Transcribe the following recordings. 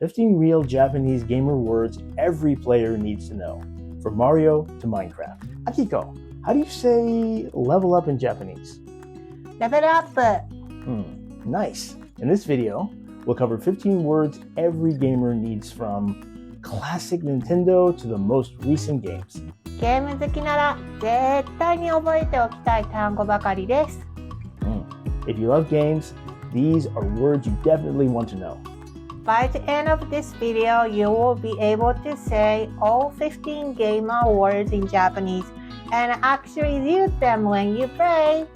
15 real Japanese gamer words every player needs to know, from Mario to Minecraft. Akiko, how do you say level up in Japanese? Level up. Nice. In this video, we'll cover 15 words every gamer needs from classic Nintendo to the most recent games. ゲーム好きなら絶対に覚えておきたい単語ばかりです。If you love games, these are words you definitely want to know. By the end of this video, you will be able to say all 15 gamer words in Japanese and actually use them when you play.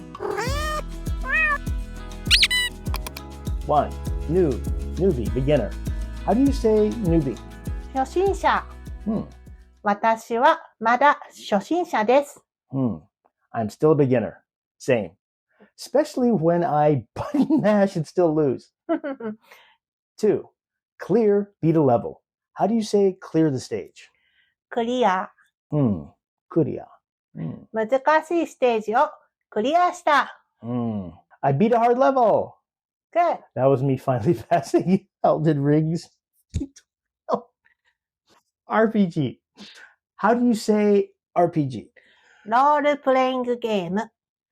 1. Noob, newbie, beginner. How do you say newbie? 初心者。私はまだ初心者です。I'm still a beginner. Same. Especially when I button mash and still lose. 2. Clear, beat a level. How do you say clear the stage? クリア。クリア。難しいステージをクリアした。I beat a hard level. Good. That was me finally passing Elden Ring's RPG. How do you say RPG? ロールプレイングゲーム。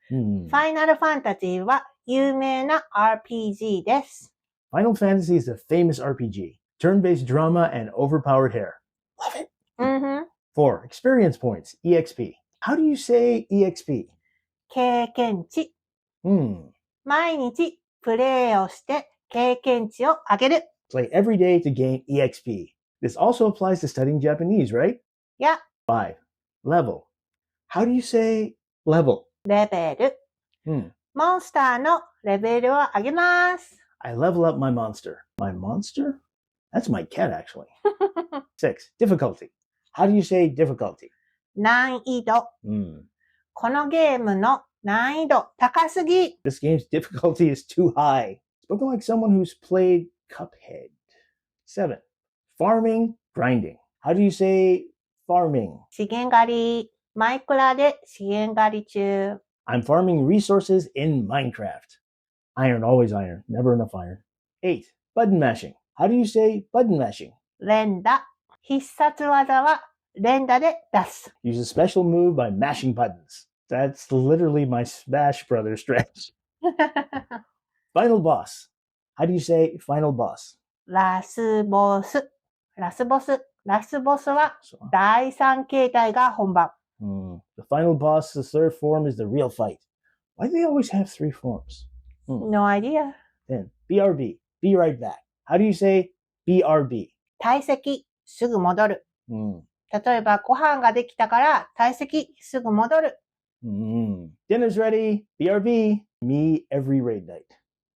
ファイナルファンタジーは有名な RPG です。Final Fantasy is a famous RPG. Turn-based drama and overpowered hair. Love it. 4. Experience points, EXP. How do you say EXP? 経験値。毎日プレイをして経験値を上げる。Play every day to gain EXP. This also applies to studying Japanese, right? Yeah. 5. Level. How do you say level? レベル。モンスターのレベルを上げます。I level up my monster. My monster? That's my cat, actually. 6. Difficulty. How do you say difficulty? 難易度。このゲームの難易度高すぎ。This game's difficulty is too high. Spoken like someone who's played Cuphead. 7. Farming, grinding. How do you say farming? 資源狩り。マイクラで資源狩り中。I'm farming resources in Minecraft. Iron, always iron. Never enough iron. 8. Button mashing. How do you say button mashing? 連打。必殺技は連打で出す。Use a special move by mashing buttons. That's literally my Smash Brothers stretch. Final boss. How do you say final boss? ラスボス。ラスボスは第3形態が本番。The final boss, the third form, is the real fight. Why do they always have 3 forms? No idea. Then, BRB, be right back. How do you say BRB? 退席、すぐ戻る。例えば、ご飯ができたから退席、すぐ戻る。Dinner's ready, BRB. Me every raid night.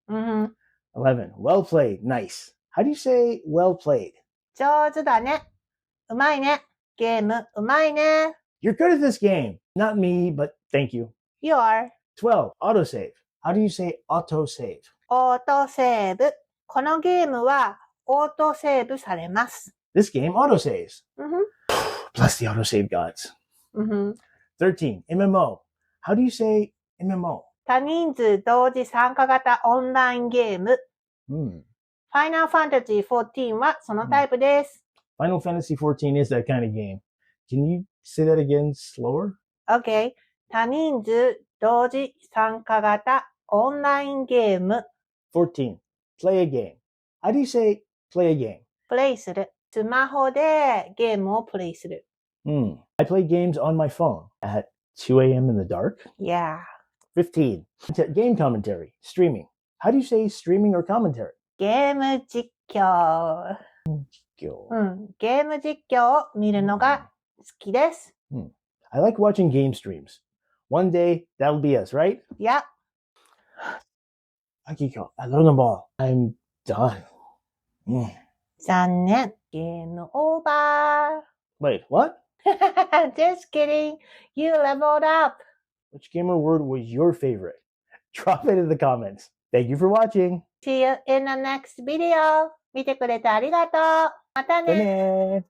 11. Well played, nice. How do you say well played? 上手だね。うまいね。ゲームうまいね。You're good at this game. Not me, but thank you. You are. 12. Autosave. How do you say autosave? オートセーブ。このゲームはオートセーブされます。This game autosaves. Bless the autosave gods. 13. MMO. How do you say MMO? 多人数同時参加型オンラインゲーム。Final Fantasy 14はそのタイプです。Final Fantasy 14 is that kind of game. Can you say that again slower? Okay. 多人数同時参加型オンラインゲーム。14. Play a game. How do you say play a game? プレイする。スマホでゲームをプレイする。I play games on my phone at 2 a.m. in the dark. Yeah. 15. Game commentary. Streaming. How do you say streaming or commentary? ゲーム実況。ゲーム実況を見るのが好きです。I like watching game streams. One day, that'll be us, right? Yeah. Akiko, I learned them all. I'm done. 残念。ゲームオーバー。Wait, what? Just kidding. You leveled up. Which gamer word was your favorite? Drop it in the comments. Thank you for watching. See you in the next video. 見てくれてありがとう。またね。